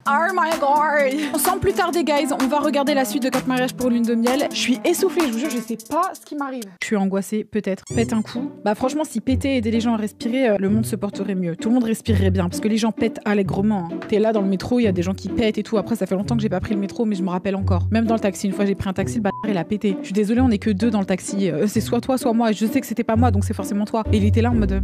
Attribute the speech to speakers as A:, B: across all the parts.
A: Oh my god. Sans plus tarder, guys, on va regarder la suite de 4 mariages pour lune de miel. Je suis essoufflée, je vous jure, je sais pas ce qui m'arrive. Je suis angoissée, peut-être. Pète un coup. Bah franchement, si péter et aider les gens à respirer, le monde se porterait mieux. Tout le monde respirerait bien, parce que les gens pètent allègrement. Hein. T'es là dans le métro, il y a des gens qui pètent et tout. Après, ça fait longtemps que j'ai pas pris le métro, mais je me rappelle encore. Même dans le taxi, une fois j'ai pris un taxi, le bâtard il a pété. Je suis désolée, on est que 2 dans le taxi. C'est soit toi, soit moi. Et je sais que c'était pas moi, donc c'est forcément toi. Et il était là en mode...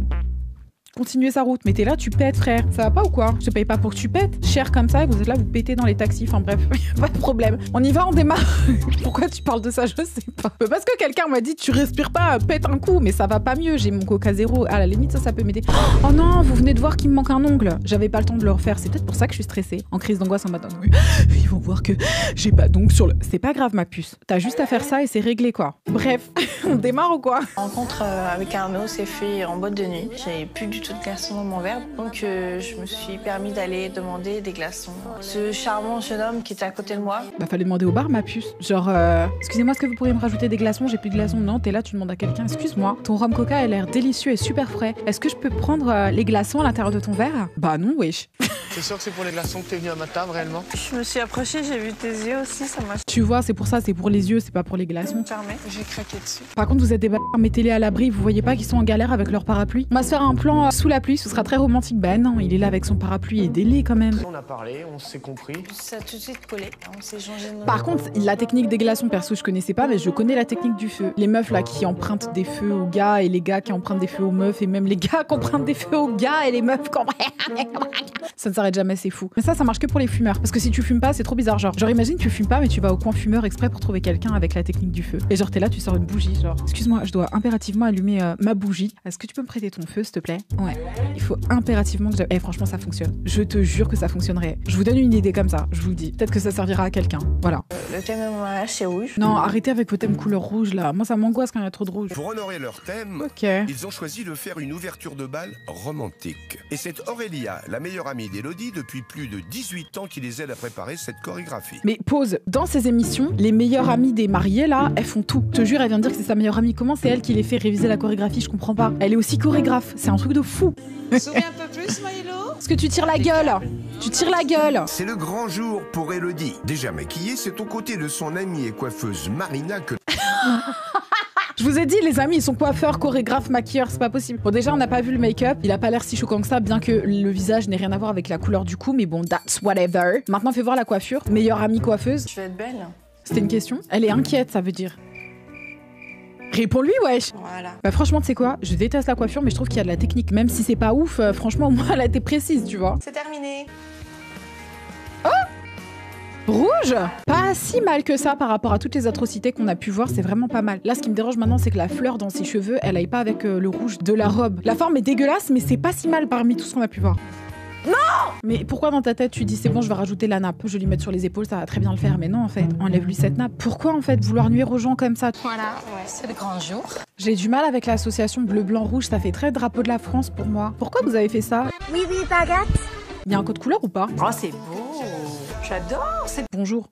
A: continuer sa route. Mais t'es là, tu pètes, frère. Ça va pas ou quoi? Je te paye pas pour que tu pètes. Cher comme ça, et vous êtes là, vous pétez dans les taxis. Enfin bref, pas de problème. On y va, on démarre. Pourquoi tu parles de ça? Je sais pas. Parce que quelqu'un m'a dit, tu respires pas, pète un coup. Mais ça va pas mieux. J'ai mon Coca Zéro. À la limite, ça peut m'aider. Oh non, vous venez de voir qu'il me manque un ongle. J'avais pas le temps de le refaire. C'est peut-être pour ça que je suis stressée. En crise d'angoisse en matin. Oui. Ils vont voir que j'ai pas d'ongle sur le... C'est pas grave, ma puce. T'as juste à faire ça et c'est réglé, quoi. Bref, on démarre ou quoi?
B: La rencontre avec Arnaud s'est fait en boîte de nuit. J'avais plus du tout de glaçons dans mon verre. Donc je me suis permis d'aller demander des glaçons. Ce charmant jeune homme qui était à côté de moi.
A: Bah fallait demander au bar, ma puce. Genre, excusez-moi, est-ce que vous pourriez me rajouter des glaçons? J'ai plus de glaçons. Non, t'es là, tu demandes à quelqu'un. Excuse-moi, ton rhum coca a l'air délicieux et super frais. Est-ce que je peux prendre les glaçons à l'intérieur de ton verre? Bah non, wesh.
C: C'est sûr que c'est pour les glaçons que t'es venu à ma table, réellement?
B: Je me suis approchée, j'ai vu tes yeux aussi, ça m'a
A: Tu vois, c'est pour ça, c'est pour les yeux, c'est pas pour les glaçons.
B: fermé. J'ai craqué dessus.
A: Par contre, vous êtes des bâtards, mettez-les à l'abri, vous voyez pas qu'ils sont en galère avec leur parapluie? On va se faire un plan sous la pluie, ce sera très romantique. Bah non, il est là avec son parapluie, aidez-les quand même.
C: On a parlé, on s'est compris.
B: Ça a tout de suite collé. On s'est changé de nom.
A: Par contre, la technique des glaçons, perso, je connaissais pas, mais je connais la technique du feu. Les meufs là qui empruntent des feux aux gars et les gars qui empruntent des feux aux meufs et même les gars qui empruntent des feux aux gars et les meufs qui ça ne s'arrête jamais, c'est fou. Mais ça marche que pour les fumeurs. Parce que si tu fumes pas, c'est trop bizarre. Genre imagine, tu fumes pas, mais tu vas au coin fumeur exprès pour trouver quelqu'un avec la technique du feu. Et genre, t'es là, tu sors une bougie. Genre, excuse-moi, je dois impérativement allumer ma bougie. Est-ce que tu peux me prêter ton feu, s'il te plaît? Ouais. Il faut impérativement que j'aille. Franchement, ça fonctionne. Je te jure que ça fonctionnerait. Je vous donne une idée comme ça, je vous le dis. Peut-être que ça servira à quelqu'un. Voilà.
B: Le thème de mon mariage, c'est rouge.
A: Non, arrêtez avec vos thèmes couleur rouge là. Moi, ça m'angoisse quand il y a trop de rouge.
D: Pour honorer leur thème, ils ont choisi de faire une ouverture de bal romantique. Et c'est Aurélia, la meilleure amie d'Élodie, depuis plus de 18 ans, qui les aide à préparer cette chorégraphie.
A: Mais pause, dans ces émissions, les meilleures amies des mariés là, elles font tout. Je te jure, elle vient de dire que c'est sa meilleure amie. Comment c'est elle qui les fait réviser la chorégraphie? Je comprends pas. Elle est aussi chorégraphe. C'est un truc de fou.
B: Souris un peu plus, Maïlo.
A: Est-ce que tu tires la gueule? Tu tires la gueule.
D: C'est le grand jour pour Élodie. Déjà maquillée, c'est aux côtés de son amie et coiffeuse Marina que...
A: Je vous ai dit, les amis, ils sont coiffeurs, chorégraphes, maquilleurs, c'est pas possible. Bon, déjà, on n'a pas vu le make-up. Il a pas l'air si choquant que ça, bien que le visage n'ait rien à voir avec la couleur du cou, mais bon, that's whatever. Maintenant, fais voir la coiffure. Meilleure amie coiffeuse.
B: Je vais être belle.
A: C'était une question? Elle est inquiète, ça veut dire. Réponds-lui, wesh.
B: Voilà.
A: Bah franchement, tu sais quoi? Je déteste la coiffure, mais je trouve qu'il y a de la technique. Même si c'est pas ouf, franchement, au moins, elle a été précise, tu vois.
B: C'est terminé.
A: Rouge? Pas si mal que ça par rapport à toutes les atrocités qu'on a pu voir, c'est vraiment pas mal. Là, ce qui me dérange maintenant, c'est que la fleur dans ses cheveux, elle aille pas avec le rouge de la robe. La forme est dégueulasse, mais c'est pas si mal parmi tout ce qu'on a pu voir. Non! Mais pourquoi dans ta tête tu dis c'est bon, je vais rajouter la nappe, je vais lui mettre sur les épaules, ça va très bien le faire. Mais non, en fait, enlève-lui cette nappe. Pourquoi en fait vouloir nuire aux gens comme ça?
E: Voilà, c'est le grand jour.
A: J'ai du mal avec l'association bleu-blanc-rouge, ça fait très drapeau de la France pour moi. Pourquoi vous avez fait ça?
E: Oui, baguette.
A: Il y a un code couleur ou pas?
B: Oh, c'est beau. J'adore. C'est
A: Bonjour.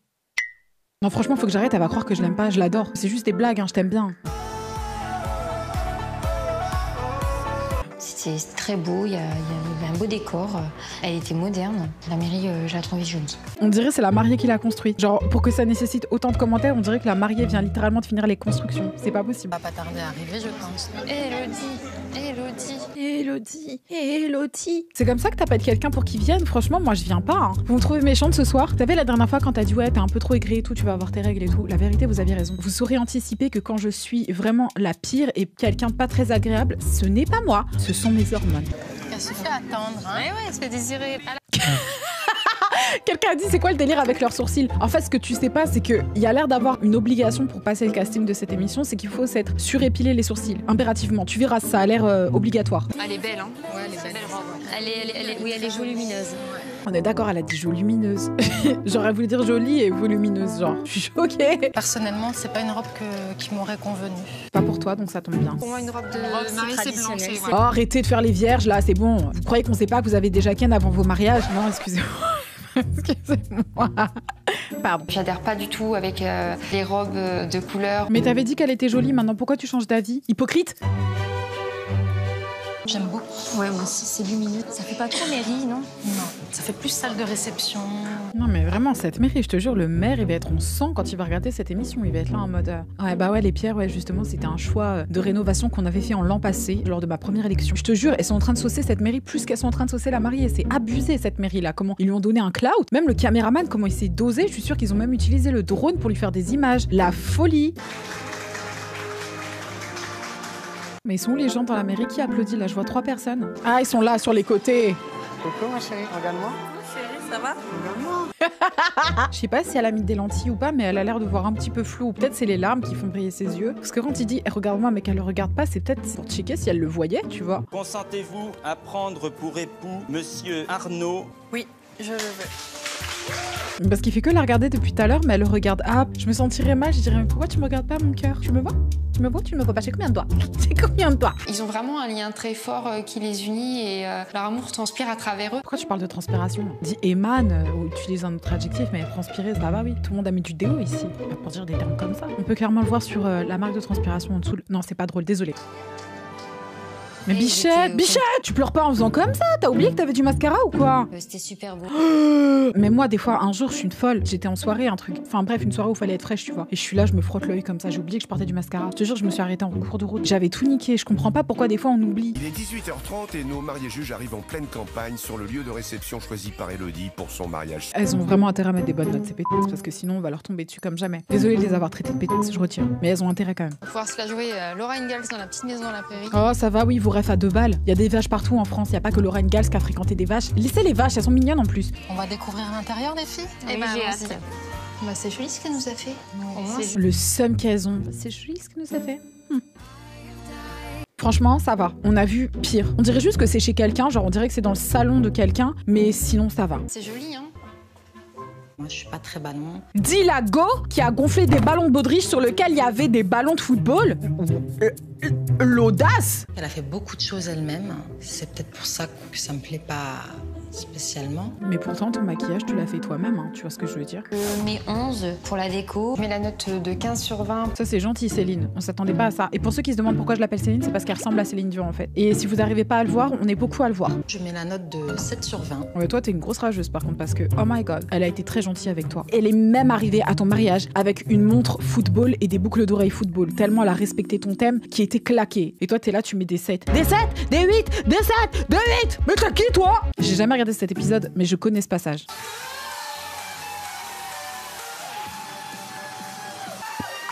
A: Non, franchement, faut que j'arrête, elle va croire que je l'aime pas, je l'adore. C'est juste des blagues, hein, je t'aime bien.
F: C'était très beau, il y avait un beau décor, elle était moderne. La mairie, je la trouvais jolie.
A: On dirait que c'est la mariée qui l'a construit. Genre, pour que ça nécessite autant de commentaires, on dirait que la mariée vient littéralement de finir les constructions. C'est pas possible.
E: Va pas tarder à arriver, je pense.
A: Élodie. C'est comme ça que t'appelles quelqu'un pour qu'il vienne? Franchement, moi je viens pas. Hein. Vous me trouvez méchante ce soir? Vous savez, la dernière fois quand t'as dit ouais, t'es un peu trop aigrie et tout, tu vas avoir tes règles et tout. La vérité, vous aviez raison. Vous saurez anticiper que quand je suis vraiment la pire et quelqu'un de pas très agréable, ce n'est pas moi, ce sont mes hormones.
E: Il suffit d'attendre, hein. Mais ouais, se fait désirer.
A: Quelqu'un a dit c'est quoi le délire avec leurs sourcils? En fait, ce que tu sais pas, c'est qu'il y a l'air d'avoir une obligation pour passer le casting de cette émission, c'est qu'il faut s'être surépilé les sourcils, impérativement. Tu verras, ça a l'air obligatoire.
E: Elle est belle, hein. Ouais, elle est belle. Oui, elle est volumineuse.
A: On est d'accord, elle a dit volumineuse. J'aurais voulu dire jolie et volumineuse, genre. Je suis choquée.
E: Personnellement, c'est pas une robe qui m'aurait convenu.
A: Pas pour toi, donc ça tombe bien.
B: pour moi une robe de
E: mariée, c'est blanc, c'est
A: Oh, arrêtez de faire les vierges, là, c'est bon. Vous croyez qu'on sait pas que vous avez déjà ken avant vos mariages? Non, excusez-moi. Excusez-moi. Pardon.
F: J'adhère pas du tout avec les robes de couleur.
A: Mais t'avais dit qu'elle était jolie, maintenant pourquoi tu changes d'avis? Hypocrite?
E: J'aime beaucoup.
F: Ouais, moi aussi, c'est lumineux. Ça fait pas trop mairie, non?
E: Non, ça fait plus salle de réception.
A: Non mais vraiment, cette mairie, je te jure, le maire, il va être en sang quand il va regarder cette émission. Il va être là en mode... Ouais, bah ouais, les pierres, ouais, justement, c'était un choix de rénovation qu'on avait fait en l'an passé, lors de ma première élection. Je te jure, elles sont en train de saucer cette mairie plus qu'elles sont en train de saucer la mariée. C'est abusé, cette mairie-là. Comment ils lui ont donné un clout. Même le caméraman, comment il s'est dosé. Je suis sûre qu'ils ont même utilisé le drone pour lui faire des images. La folie. Mais ils sont où les gens dans la mairie qui applaudissent? Là, je vois 3 personnes. Ah, ils sont là, sur les côtés.
C: Coucou ma chérie, regarde-moi.
B: Chérie, ça va?
A: Je sais pas si elle a mis des lentilles ou pas, mais elle a l'air de voir un petit peu flou. Ou peut-être c'est les larmes qui font briller ses yeux. Parce que quand il dit regarde-moi, mais qu'elle le regarde pas, c'est peut-être pour checker si elle le voyait, tu vois.
G: Consentez-vous à prendre pour époux Monsieur Arnaud?
B: Oui, je le veux.
A: Parce qu'il fait que la regarder depuis tout à l'heure, mais elle le regarde. Ah, je me sentirais mal, je dirais mais pourquoi tu me regardes pas, mon cœur? Tu me vois? Tu me vois? Tu me vois pas? J'ai combien de doigts? J'ai combien de doigts?
F: Ils ont vraiment un lien très fort qui les unit et leur amour transpire à travers eux.
A: Pourquoi tu parles de transpiration? Dis émane ou utilise un autre adjectif, mais transpirer, ça va, oui. Tout le monde a mis du déo ici. Pas pour dire des termes comme ça. On peut clairement le voir sur la marque de transpiration en dessous. Non, c'est pas drôle, désolé. Mais Bichette, Bichette, tu pleures pas en faisant comme ça? T'as oublié que t'avais du mascara ou quoi?
F: C'était super beau.
A: Mais moi, des fois, un jour, je suis une folle. J'étais en soirée, un truc. Enfin bref, une soirée où il fallait être fraîche, tu vois. Et je suis là, je me frotte l'œil comme ça. J'ai oublié que je portais du mascara. Je te jure, je me suis arrêtée en cours de route. J'avais tout niqué. Je comprends pas pourquoi des fois on oublie.
D: Il est 18h30 et nos mariés juges arrivent en pleine campagne sur le lieu de réception choisi par Elodie pour son mariage.
A: Elles ont vraiment intérêt à mettre des bonnes notes, ces pétasses, parce que sinon on va leur tomber dessus comme jamais. Désolée de les avoir traitées de pétasses, je retire. Mais elles ont intérêt quand même.
F: Pouvoir se la jouer Laura Ingalls dans la petite maison dans la prairie.
A: Oh, ça va, oui, vous rêvez à 2 balles. Il y a des vaches partout en France. Il y a pas que Laura Ingalls qui a fréquenté des vaches. Laissez les vaches, elles sont mignonnes en plus.
H: On va découvrir l'intérieur des filles.
F: Eh ben,
H: j'ai
F: vas-y.
H: hâte. Bah, c'est joli ce qu'elle nous a fait.
A: Le seum qu'elles ont. C'est joli ce que nous a fait. Franchement, ça va. On a vu pire. On dirait juste que c'est chez quelqu'un, genre on dirait que c'est dans le salon de quelqu'un, mais sinon ça va.
F: C'est joli, hein.
H: Moi, je suis pas très ballon.
A: Dis la go qui a gonflé des ballons de baudriche sur lesquels il y avait des ballons de football. L'audace.
H: Elle a fait beaucoup de choses elle-même. C'est peut-être pour ça que ça me plaît pas spécialement.
A: Mais pourtant, ton maquillage, tu l'as fait toi-même, hein, tu vois ce que je veux dire.
F: Je mets 11 pour la déco. Je mets la note de 15 sur 20.
A: Ça, c'est gentil, Céline. On s'attendait pas à ça. Et pour ceux qui se demandent pourquoi je l'appelle Céline, c'est parce qu'elle ressemble à Céline Dion, en fait. Et si vous n'arrivez pas à le voir, on est beaucoup à le voir.
H: Je mets la note de 7 sur 20.
A: Ouais, toi, t'es une grosse rageuse, par contre, parce que, oh my god, elle a été très gentille avec toi. Elle est même arrivée à ton mariage avec une montre football et des boucles d'oreilles football. Tellement elle a respecté ton thème qui était claqué. Et toi, t'es là, tu mets des 7. Des 7, des 8, des 7, des 8. Mais t'as qui, toi? J'ai jamais regardé cet épisode, mais je connais ce passage.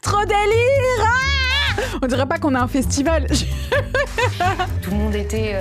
A: Trop délire! Ah, on dirait pas qu'on a un festival.
F: Tout le monde était...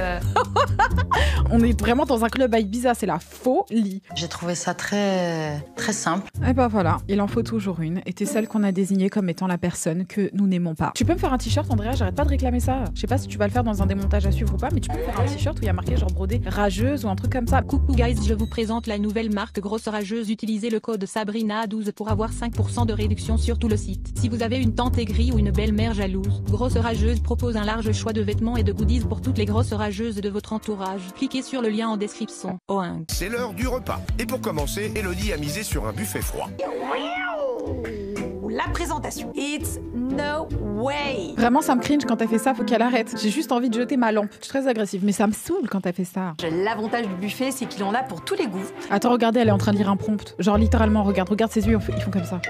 A: On est vraiment dans un club à Ibiza, c'est la folie.
H: J'ai trouvé ça très simple.
A: Et bah voilà, il en faut toujours une. Et t'es celle qu'on a désignée comme étant la personne que nous n'aimons pas. Tu peux me faire un t-shirt, Andrea? J'arrête pas de réclamer ça. Je sais pas si tu vas le faire dans un démontage à suivre ou pas, mais tu peux me faire un t-shirt où il y a marqué genre brodé rageuse ou un truc comme ça.
I: Coucou guys, je vous présente la nouvelle marque Grosse Rageuse. Utilisez le code Sabrina12 pour avoir 5% de réduction sur tout le site. Si vous avez une tante aigrie ou une belle-mère jalouse, Grosse Rageuse propose un large choix de vêtements et de goodies pour toutes les grosses rageuses de votre entourage. Cliquez sur le lien en description.
D: C'est l'heure du repas. Et pour commencer, Elodie a misé sur un buffet froid.
J: La présentation. It's no way.
A: Vraiment, ça me cringe quand t'as fait ça, faut qu'elle arrête. J'ai juste envie de jeter ma lampe. Je suis très agressive, mais ça me saoule quand t'as fait ça.
J: L'avantage du buffet, c'est qu'il en a pour tous les goûts.
A: Attends, regardez, elle est en train de lire un prompt. Genre littéralement, regarde ses yeux, ils font comme ça.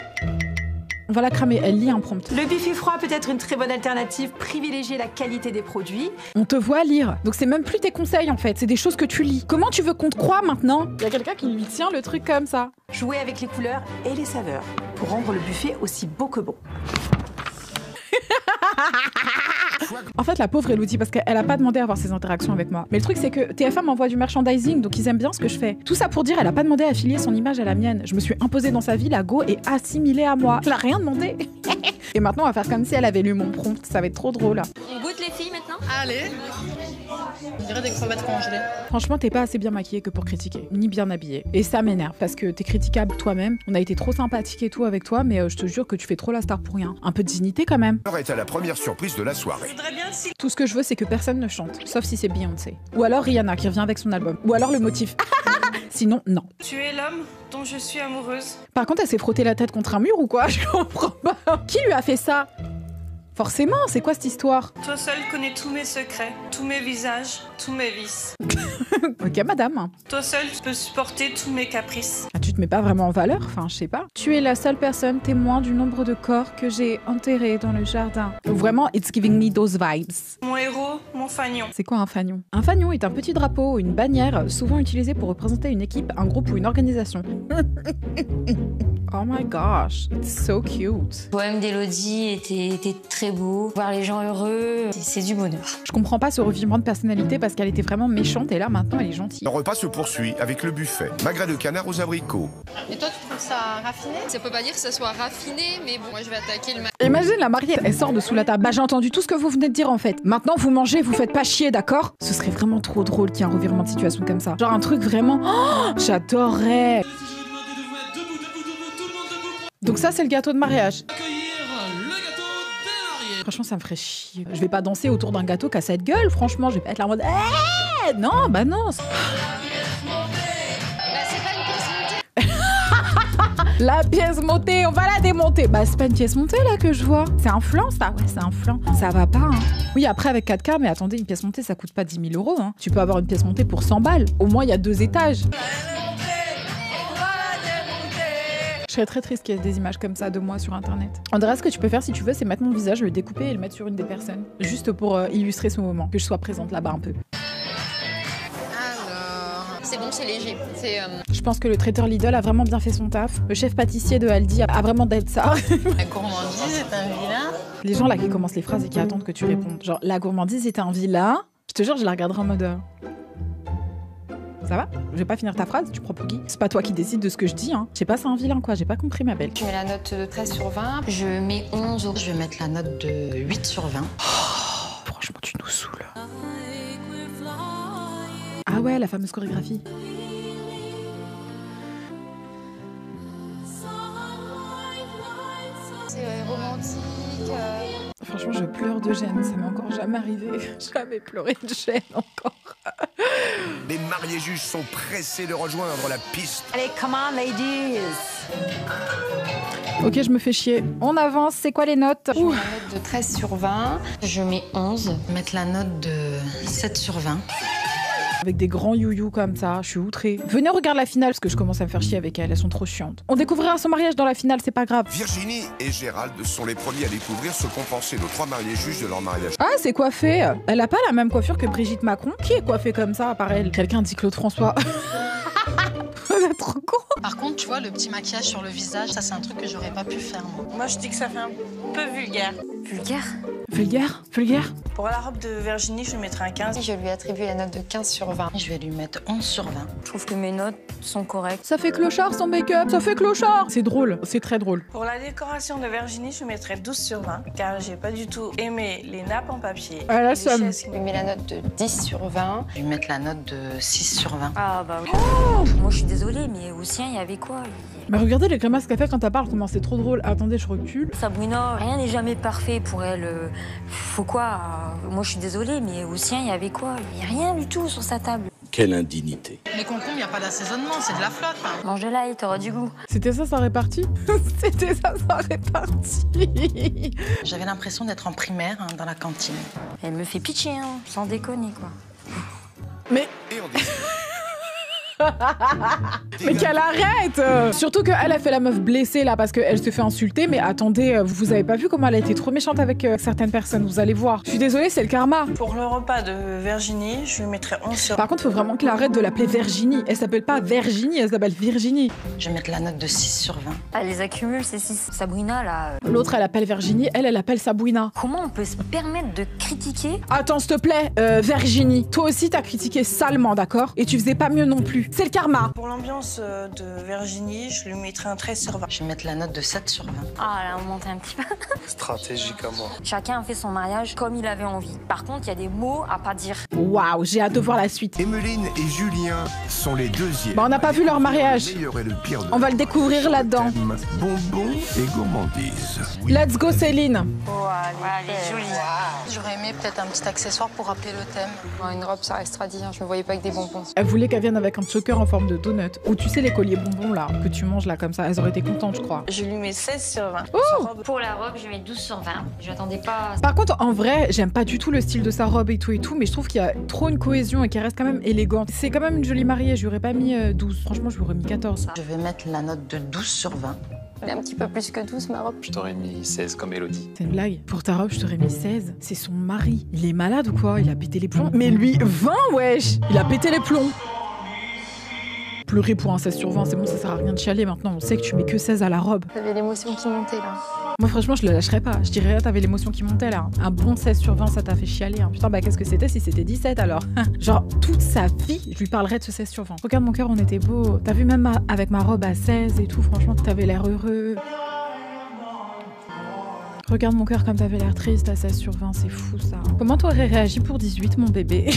A: On va la cramer, elle lit un prompt.
J: Le buffet froid peut être une très bonne alternative. Privilégiez la qualité des produits.
A: On te voit lire. Donc c'est même plus tes conseils en fait, c'est des choses que tu lis. Comment tu veux qu'on te croie maintenant? Il y a quelqu'un qui lui tient le truc comme ça.
J: Jouez avec les couleurs et les saveurs pour rendre le buffet aussi beau que bon.
A: En fait, la pauvre Elodie, parce qu'elle a pas demandé à avoir ces interactions avec moi. Mais le truc, c'est que TF1 m'envoie du merchandising, donc ils aiment bien ce que je fais. Tout ça pour dire, elle a pas demandé à affilier son image à la mienne. Je me suis imposée dans sa vie, la go est assimilée à moi. Elle a rien demandé. Et maintenant, on va faire comme si elle avait lu mon prompt. Ça va être trop drôle.
E: On goûte les filles maintenant?
H: Allez. On dirait des crevettes congelées.
A: Franchement, t'es pas assez bien maquillée que pour critiquer, ni bien habillée. Et ça m'énerve, parce que t'es critiquable toi-même. On a été trop sympathique et tout avec toi, mais je te jure que tu fais trop la star pour rien. Un peu de dignité quand même.
D: L'heure est à la première surprise de la soirée.
A: Tout ce que je veux, c'est que personne ne chante, sauf si c'est Beyoncé. Ou alors Rihanna qui revient avec son album. Ou alors le motif. Sinon, non.
B: Tu es l'homme dont je suis amoureuse.
A: Par contre, elle s'est frottée la tête contre un mur ou quoi? Je comprends pas. Qui lui a fait ça? Forcément, c'est quoi cette histoire?
B: Toi seul connais tous mes secrets, tous mes visages, tous mes vices.
A: Ok, madame.
B: Toi seul peux supporter tous mes caprices.
A: Ah, tu te mets pas vraiment en valeur? Enfin, je sais pas. Tu es la seule personne témoin du nombre de corps que j'ai enterrés dans le jardin. Vraiment, it's giving me those vibes.
B: Mon héros, mon fanion.
A: C'est quoi un fanion? Un fanion est un petit drapeau, une bannière, souvent utilisée pour représenter une équipe, un groupe ou une organisation. Oh my gosh, it's so cute.
F: Le poème d'Élodie était très beau. Voir les gens heureux, c'est du bonheur.
A: Je comprends pas ce revirement de personnalité parce qu'elle était vraiment méchante et là maintenant elle est gentille.
D: Le repas se poursuit avec le buffet. Magret de canard aux abricots.
K: Et toi, tu trouves ça raffiné? Ça peut pas dire que ça soit raffiné, mais bon, moi je vais attaquer le...
A: Imagine la mariée, elle sort de sous la table. Bah j'ai entendu tout ce que vous venez de dire en fait. Maintenant vous mangez, vous faites pas chier, d'accord? Ce serait vraiment trop drôle qu'il y ait un revirement de situation comme ça. Genre un truc vraiment... Oh, j'adorerais. Donc ça c'est le gâteau de mariage. Franchement ça me ferait chier. Je vais pas danser autour d'un gâteau qui a cette gueule, franchement. Je vais pas être là en mode... non, bah non. La pièce montée, on va la démonter. Bah c'est pas une pièce montée là que je vois. C'est un flan ça, ouais c'est un flan. Ça va pas hein. Oui après avec 4K, mais attendez, une pièce montée ça coûte pas 10 000 € hein. Tu peux avoir une pièce montée pour 100 balles. Au moins il y a 2 étages. Je serais très triste qu'il y ait des images comme ça de moi sur internet. Andrea, ce que tu peux faire si tu veux, c'est mettre mon visage, le découper et le mettre sur une des personnes. Juste pour illustrer ce moment, que je sois présente là-bas un peu.
K: C'est bon, c'est léger.
A: Je pense que le traiteur Lidl a vraiment bien fait son taf. Le chef pâtissier de Aldi a vraiment d'être ça.
H: La gourmandise est un vilain.
A: Les gens là qui commencent les phrases et qui attendent que tu répondes. Genre, la gourmandise est un vilain. Je te jure, je la regarderai en mode... Ça va? Je vais pas finir ta phrase, tu prends pour qui? C'est pas toi qui décides de ce que je dis, hein. Je sais pas, c'est un vilain quoi, j'ai pas compris ma belle.
F: Je mets la note de 13 sur 20. Je mets 11.
H: Je vais mettre la note de 8 sur 20.
A: Oh, franchement, tu nous saoules. Ah ouais, la fameuse chorégraphie.
K: C'est romantique.
A: Franchement, je pleure de gêne, ça m'est encore jamais arrivé. Jamais pleuré de gêne encore.
D: Les mariés juges sont pressés de rejoindre la piste.
J: Allez, come on, ladies.
A: Ok, je me fais chier. On avance, c'est quoi les notes?
F: Je mets la note de 13 sur 20. Je mets 11.
H: Mettre la note de 7 sur 20.
A: Avec des grands youyou comme ça, je suis outrée. Venez regarder la finale parce que je commence à me faire chier avec elles sont trop chiantes. On découvrira son mariage dans la finale, c'est pas grave.
D: Virginie et Gérald sont les premiers à découvrir ce qu'ont pensé nos 3 mariés juges de leur mariage.
A: Ah, c'est coiffé. Elle a pas la même coiffure que Brigitte Macron. Qui est coiffée comme ça, à part elle? Quelqu'un dit Claude François. Vous êtes trop con.
H: Par contre, tu vois, le petit maquillage sur le visage, ça c'est un truc que j'aurais pas pu faire moi.
B: Moi je dis que ça fait un peu vulgaire.
F: Vulgaire?
A: Vulgaire? Vulgaire?
B: Pour la robe de Virginie, je lui mettrai un 15.
F: Je lui attribue la note de 15 sur 20.
H: Je vais lui mettre 11 sur 20.
F: Je trouve que mes notes sont correctes.
A: Ça fait clochard son make-up, ça fait clochard. C'est drôle, c'est très drôle.
B: Pour la décoration de Virginie, je lui mettrai 12 sur 20, car j'ai pas du tout aimé les nappes en papier.
A: Ah la somme.
F: Je lui mets la note de 10 sur 20.
H: Je vais lui mettre la note de 6 sur 20.
F: Ah bah oui. Oh moi je suis désolée, mais au sien, il y avait quoi?
A: Mais regardez les grimaces qu'elle fait quand elle parle, comment c'est trop drôle. Attendez, je recule.
F: Sabrina, rien n'est jamais parfait pour elle. Faut quoi? Moi je suis désolée, mais au sien, il y avait quoi? Il n'y a rien du tout sur sa table.
L: Quelle indignité.
H: Les concombres, il n'y a pas d'assaisonnement, c'est de la flotte. Hein.
F: Mange-la, il t'aura du goût.
A: C'était ça sa répartie? C'était ça sa répartie.
H: J'avais l'impression d'être en primaire dans la cantine.
F: Elle me fait pitié, hein, sans déconner quoi.
A: Mais... Mais qu'elle arrête. Surtout qu'elle a fait la meuf blessée là parce qu'elle se fait insulter. Mais attendez, vous avez pas vu comment elle a été trop méchante avec certaines personnes? Vous allez voir. Je suis désolée, c'est le karma.
B: Pour le repas de Virginie, je lui mettrai 11 sur 20.
A: Par contre, faut vraiment qu'elle arrête de l'appeler Virginie. Elle s'appelle pas Virginie, elle s'appelle Virginie.
H: Je vais mettre la note de 6 sur 20.
F: Elle les accumule, ces 6. Sabrina là.
A: L'autre, elle appelle Virginie, elle appelle Sabrina.
F: Comment on peut se permettre de critiquer?
A: Attends, s'il te plaît, Virginie. Toi aussi, t'as critiqué salement, d'accord? Et tu faisais pas mieux non plus. C'est le karma.
B: Pour l'ambiance de Virginie, je lui mettrai un 13 sur 20.
H: Je vais mettre la note de 7 sur 20.
F: Ah là, on monte un petit peu.
C: Stratégiquement.
F: Chacun a fait son mariage comme il avait envie. Par contre, il y a des mots à pas dire.
A: Waouh, j'ai hâte de voir la suite.
D: Emeline et Julien sont les deuxièmes.
A: Bah, on n'a pas vu leur mariage.
D: Le meilleur et le pire de
A: on va le découvrir là-dedans.
D: Bonbons et gourmandises.
A: Let's go Céline.
F: Oh, elle est jolie.
H: J'aurais aimé peut-être un petit accessoire pour rappeler le thème.
K: Une robe, ça restera dit. Hein. Je me voyais pas avec des bonbons.
A: Elle voulait qu'elle vienne avec un choker en forme de donut. Ou tu sais les colliers bonbons là, que tu manges là comme ça, elles auraient été contentes je crois.
B: Je lui mets 16 sur 20.
A: Oh
F: Pour la robe, je mets 12 sur 20. J'attendais pas...
A: Par contre, en vrai, j'aime pas du tout le style de sa robe et tout, mais je trouve qu'il y a trop une cohésion et qu'elle reste quand même élégante. C'est quand même une jolie mariée, je lui aurais pas mis 12. Franchement, je lui aurais mis 14.
H: Je vais mettre la note de 12 sur 20.
F: Elle est un petit peu plus que 12, ma robe.
L: Je t'aurais mis 16 comme Elodie.
A: C'est une blague. Pour ta robe, je t'aurais mis 16. C'est son mari. Il est malade ou quoi? Il a pété les plombs. Mais lui, 20, wesh! Il a pété les plombs. Pleurer pour un 16 sur 20, c'est bon, ça sert à rien de chialer maintenant. On sait que tu mets que 16 à la robe.
F: T'avais l'émotion qui montait là.
A: Moi, franchement, je le lâcherais pas. Je dirais, t'avais l'émotion qui montait là. Un bon 16 sur 20, ça t'a fait chialer. Hein. Putain, bah qu'est-ce que c'était si c'était 17 alors? Genre, toute sa vie, je lui parlerais de ce 16 sur 20. Regarde mon cœur, on était beau. T'as vu, même avec ma robe à 16 et tout, franchement, t'avais l'air heureux. Regarde mon cœur comme t'avais l'air triste à 16 sur 20, c'est fou ça. Comment t'aurais réagi pour 18, mon bébé?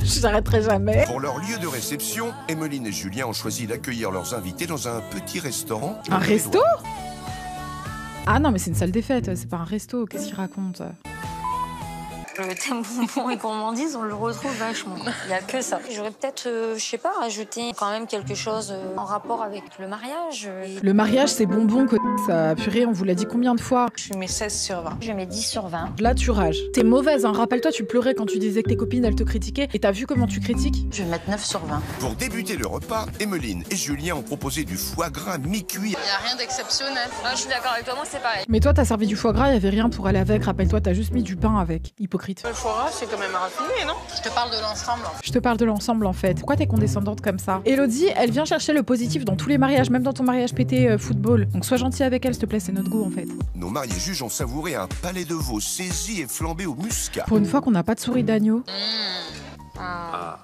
A: Je t'arrêterai jamais.
D: Pour leur lieu de réception, Emeline et Julien ont choisi d'accueillir leurs invités dans un petit restaurant.
A: Un resto? Ah non, mais c'est une salle des fêtes, c'est pas un resto, qu'est-ce qu'il raconte?
F: Le thème bonbons et gourmandise, on le retrouve vachement. Il n'y a que ça. J'aurais peut-être, je sais pas, rajouté quand même quelque chose en rapport avec le mariage.
A: Le mariage, c'est bonbon, ça. Purée, on vous l'a dit combien de fois?
B: Je lui mets 16 sur 20.
F: Je mets 10 sur 20.
A: Là, tu rages. T'es mauvaise, hein. Rappelle-toi, tu pleurais quand tu disais que tes copines, elles te critiquaient. Et t'as vu comment tu critiques?
H: Je vais mettre 9 sur 20.
D: Pour débuter le repas, Emeline et Julien ont proposé du foie gras mi-cuit.
K: Il n'y a rien d'exceptionnel.
F: Ah, je suis d'accord avec toi, moi c'est pareil.
A: Mais toi, t'as servi du foie gras, il y avait rien pour aller avec. Rappelle-toi, t'as juste mis du pain avec. Hypocrite.
B: Le foie gras, c'est quand même raffiné, non? Je te parle de l'ensemble.
A: Je te parle de l'ensemble en fait. Pourquoi t'es condescendante comme ça? Elodie, elle vient chercher le positif dans tous les mariages, même dans ton mariage pété football. Donc sois gentil avec elle, s'il te plaît, c'est notre goût en fait.
D: Nos mariés juges ont savouré un palais de veau saisi et flambé au muscat.
A: Pour une fois qu'on n'a pas de souris d'agneau.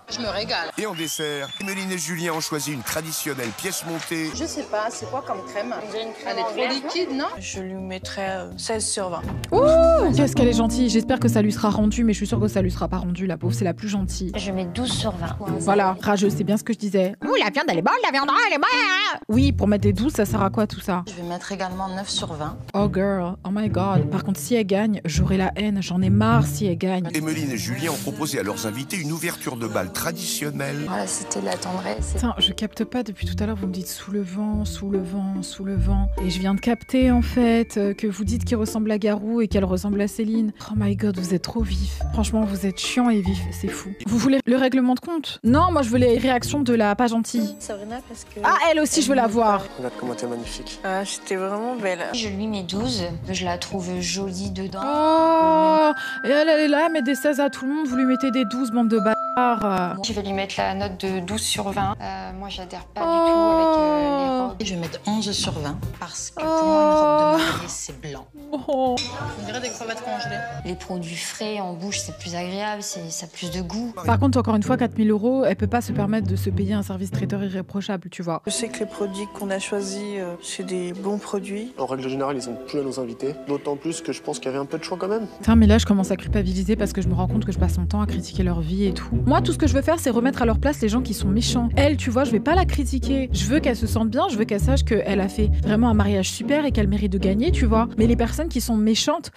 K: Je me régale.
D: Et en dessert, Emeline et Julien ont choisi une traditionnelle pièce montée.
J: Je sais pas, c'est quoi comme crème?
K: Elle est trop liquide, non?
B: Je lui mettrais 16 sur 20.
A: Ouh, qu'est-ce qu'elle est gentille. J'espère que ça lui sera rendu, mais je suis sûre que ça lui sera pas rendu, la pauvre. C'est la plus gentille.
F: Je mets 12 sur 20.
A: Voilà, rageuse, c'est bien ce que je disais. Ouh, la viande, elle est bonne, la viande, elle est bonne. Oui, pour mettre des 12, ça sert à quoi tout ça?
H: Je vais mettre également 9 sur 20.
A: Oh girl, oh my god. Par contre, si elle gagne, j'aurai la haine. J'en ai marre si elle gagne.
D: Emeline et Julien ont proposé à leurs invités une ouverture de bal traditionnelle.
F: Voilà, c'était de la tendresse.
A: Putain, je capte pas depuis tout à l'heure, vous me dites sous le vent, sous le vent, sous le vent. Et je viens de capter en fait que vous dites qu'il ressemble à Garou et qu'elle ressemble à Céline. Oh my god, vous êtes trop vif. Franchement, vous êtes chiant et vif, c'est fou. Vous voulez le règlement de compte? Non, moi je veux les réactions de la pas gentille.
B: Sabrina, parce que...
A: Ah, elle aussi, je veux la voir.
C: Regarde comment t'es magnifique.
B: Ah, j'étais vraiment belle.
F: Je lui mets 12. Je la trouve jolie dedans.
A: Oh, et elle est là, elle met des 16 à tout le monde, vous lui mettez des 12, bande de bâtards.
K: Je vais lui mettre la note de 12 sur 20. Moi, j'adhère pas du
A: Oh.
K: tout avec les robes.
H: Je vais mettre 11 sur 20 parce que pour moi, une robe de mariée, c'est blanc.
A: Oh.
J: On dirait des crevettes congelées.
F: Les produits frais en bouche, c'est plus agréable, ça a plus de goût.
A: Par contre, encore une fois, 4000 €, elle peut pas se permettre de se payer un service traiteur irréprochable, tu vois.
B: Je sais que les produits qu'on a choisis, c'est des bons produits.
C: En règle générale, ils ont plu à nos invités. D'autant plus que je pense qu'il y avait un peu de choix quand même.
A: Putain, mais là, je commence à culpabiliser parce que je me rends compte que je passe mon temps à critiquer leur vie et tout. Moi, tout ce que je veux faire, c'est remettre à leur place les gens qui sont méchants. Elle, tu vois, je vais pas la critiquer. Je veux qu'elle se sente bien, je veux qu'elle sache qu'elle a fait vraiment un mariage super et qu'elle mérite de gagner, tu vois. Mais les personnes qui sont méchantes...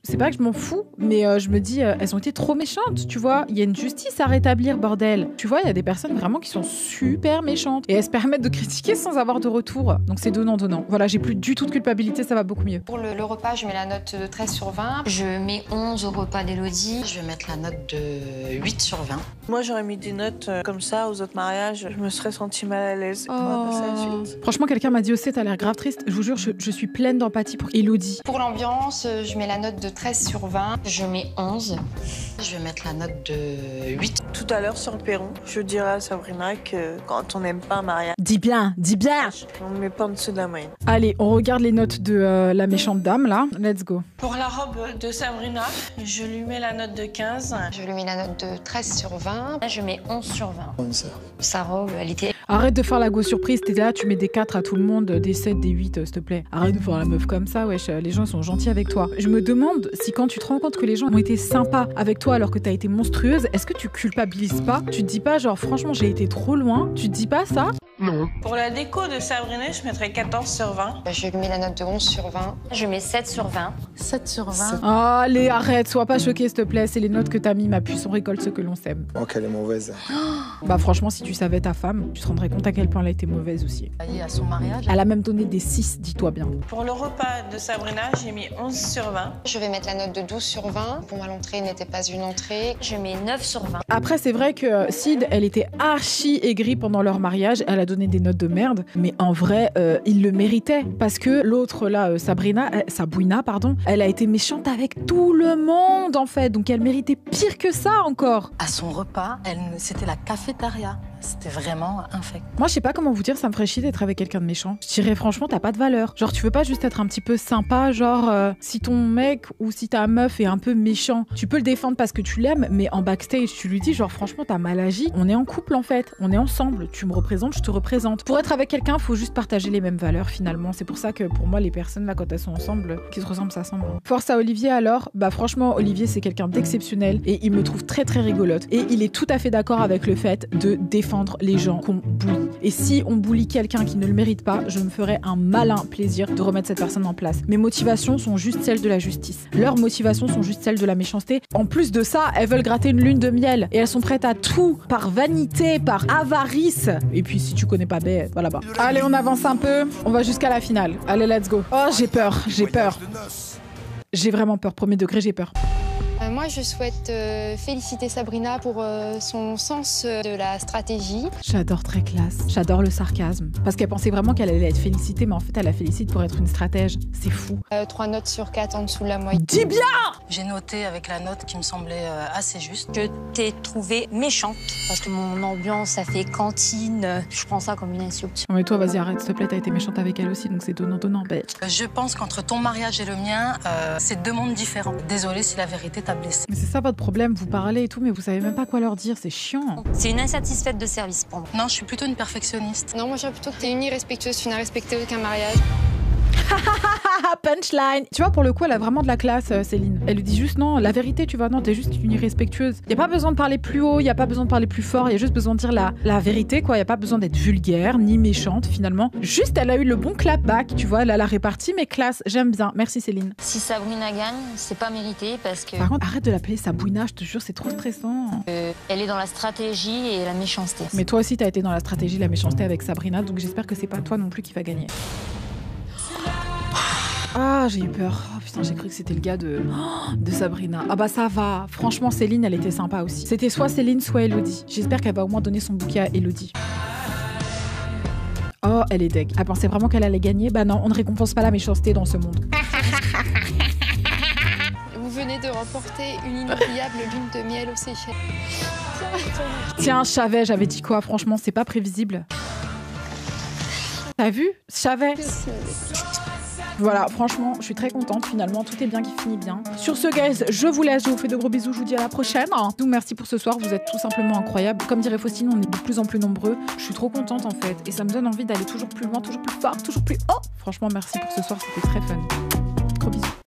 A: C'est pas que je m'en fous, mais je me dis, elles ont été trop méchantes, tu vois. Il y a une justice à rétablir, bordel. Tu vois, il y a des personnes vraiment qui sont super méchantes. Et elles se permettent de critiquer sans avoir de retour. Donc c'est donnant-donnant. Voilà, j'ai plus du tout de culpabilité, ça va beaucoup mieux.
K: Pour le repas, je mets la note de 13 sur 20. Je mets 11 au repas d'Elodie.
H: Je vais mettre la note de 8 sur 20.
B: Moi, j'aurais mis des notes comme ça aux autres mariages. Je me serais sentie mal à l'aise. On va passer à la suite.
A: Franchement, quelqu'un m'a dit aussi, t'as l'air grave triste. Je vous jure, je suis pleine d'empathie pour Elodie.
K: Pour l'ambiance, je mets la note de 13 sur 20. Je mets 11.
H: Je vais mettre la note de 8.
B: Tout à l'heure, sur le perron, je dirais à Sabrina que quand on n'aime pas un mariage,
A: Dis bien,
B: on ne met pas en dessous de la moyenne.
A: Allez, on regarde les notes de la méchante dame, là. Let's go.
B: Pour la robe de Sabrina, je lui mets la note de 15.
K: Je lui mets la note de 13 sur 20.
F: Je mets 11 sur 20.
C: Bonne sœur.
F: Sa robe, elle était...
A: Arrête de faire la go surprise, t'es là, tu mets des 4 à tout le monde, des 7, des 8, s'il te plaît. Arrête de faire la meuf comme ça, wesh, les gens sont gentils avec toi. Je me demande si quand tu te rends compte que les gens ont été sympas avec toi alors que t'as été monstrueuse, est-ce que tu culpabilises pas? Tu te dis pas genre franchement j'ai été trop loin? Tu te dis pas ça?
C: Non.
B: Pour la déco de Sabrina, je mettrais 14 sur 20.
H: Je mets la note de 11 sur 20.
F: Je mets 7 sur 20.
H: 7 sur 20.
A: Ah, allez, arrête, sois pas choquée, s'il te plaît. C'est les notes que t'as mis, ma puce, on récolte ce que l'on sème.
C: Oh, qu'elle est mauvaise.
A: Bah franchement, si tu savais ta femme, tu te rendrais compte à quel point elle a été mauvaise aussi.
H: À son mariage.
A: Elle a même donné des 6, dis-toi bien.
B: Pour le repas de Sabrina, j'ai mis 11 sur 20.
H: Je vais mettre la note de 12 sur 20. Pour moi, l'entrée n'était pas une entrée.
F: Je mets 9 sur 20.
A: Après, c'est vrai que Sid, elle était archi aigrie pendant leur mariage. Elle a donné des notes de merde. Mais en vrai, il le méritait. Parce que l'autre, là, Sabrina, elle a été méchante avec tout le monde, en fait. Donc, elle méritait pire que ça, encore.
H: À son repas, c'était la cafétéria. C'était vraiment infect.
A: Moi, je sais pas comment vous dire, ça me ferait chier d'être avec quelqu'un de méchant. Je dirais franchement, t'as pas de valeur. Genre, tu veux pas juste être un petit peu sympa, genre, si ton mec ou si ta meuf est un peu méchant, tu peux le défendre parce que tu l'aimes, mais en backstage, tu lui dis, genre, franchement, t'as mal agi. On est en couple, en fait. On est ensemble. Tu me représentes, je te représente. Pour être avec quelqu'un, faut juste partager les mêmes valeurs, finalement. C'est pour ça que, pour moi, les personnes, là, quand elles sont ensemble, qui se ressemblent, ça semble. Force à Olivier, alors. Bah, franchement, Olivier, c'est quelqu'un d'exceptionnel et il me trouve très, très rigolote. Et il est tout à fait d'accord avec le fait de défendre les gens qu'on bully. Et si on bully quelqu'un qui ne le mérite pas, je me ferais un malin plaisir de remettre cette personne en place. Mes motivations sont juste celles de la justice. Leurs motivations sont juste celles de la méchanceté. En plus de ça, elles veulent gratter une lune de miel et elles sont prêtes à tout par vanité, par avarice. Et puis si tu connais pas B, voilà bas. Allez, on avance un peu. On va jusqu'à la finale. Allez, let's go. Oh, j'ai peur. J'ai vraiment peur. Premier degré, j'ai peur.
M: Moi, je souhaite féliciter Sabrina pour son sens de la stratégie.
A: J'adore, très classe. J'adore le sarcasme. Parce qu'elle pensait vraiment qu'elle allait être félicitée, mais en fait, elle la félicite pour être une stratège. C'est fou.
M: 3 notes sur 4 en dessous de la moyenne.
A: Dis bien!
H: J'ai noté avec la note qui me semblait assez juste.
F: Je t'ai trouvée méchante. Parce que mon ambiance, ça fait cantine. Je prends ça comme une insulte.
A: Non mais toi, vas-y, arrête, s'il te plaît, t'as été méchante avec elle aussi, donc c'est donnant-donnant.
H: Je pense qu'entre ton mariage et le mien, c'est 2 mondes différents. Désolée si la vérité t'a blessée.
A: Mais c'est ça votre problème, vous parlez et tout, mais vous savez même pas quoi leur dire, c'est chiant.
F: C'est une insatisfaite de service pour moi.
H: Non, je suis plutôt une perfectionniste.
M: Non, moi je dirais plutôt que t'es une irrespectueuse, tu n'as respecté aucun mariage.
A: Punchline. Tu vois, pour le coup, elle a vraiment de la classe, Céline. Elle lui dit juste non, la vérité, tu vois, non, t'es juste une irrespectueuse. Y a pas besoin de parler plus haut, y a pas besoin de parler plus fort, y a juste besoin de dire la vérité, quoi. Y a pas besoin d'être vulgaire ni méchante, finalement. Juste, elle a eu le bon clapback, tu vois, elle a la répartie, mais classe, j'aime bien. Merci, Céline.
F: Si Sabrina gagne, c'est pas mérité parce que...
A: Par contre, arrête de l'appeler Sabrina, je te jure, c'est trop stressant.
F: Elle est dans la stratégie et la méchanceté.
A: Mais toi aussi, t'as été dans la stratégie, la méchanceté avec Sabrina, donc j'espère que c'est pas toi non plus qui va gagner. Ah, j'ai eu peur. Oh putain, j'ai cru que c'était le gars de Sabrina. Ah bah ça va. Franchement, Céline, elle était sympa aussi. C'était soit Céline, soit Elodie. J'espère qu'elle va au moins donner son bouquet à Elodie. Oh, elle est deg. Elle pensait vraiment qu'elle allait gagner. Bah non, on ne récompense pas la méchanceté dans ce monde.
M: Vous venez de remporter une inoubliable lune de miel aux Seychelles.
A: Tiens, je savais, j'avais dit quoi. Franchement, c'est pas prévisible. T'as vu? Je savais. Voilà, franchement, je suis très contente. Finalement, tout est bien qui finit bien. Sur ce, guys, je vous laisse. Je vous fais de gros bisous. Je vous dis à la prochaine. Donc, merci pour ce soir. Vous êtes tout simplement incroyables. Comme dirait Faustine, on est de plus en plus nombreux. Je suis trop contente, en fait. Et ça me donne envie d'aller toujours plus loin, toujours plus fort, toujours plus haut. Franchement, merci pour ce soir. C'était très fun. Gros bisous.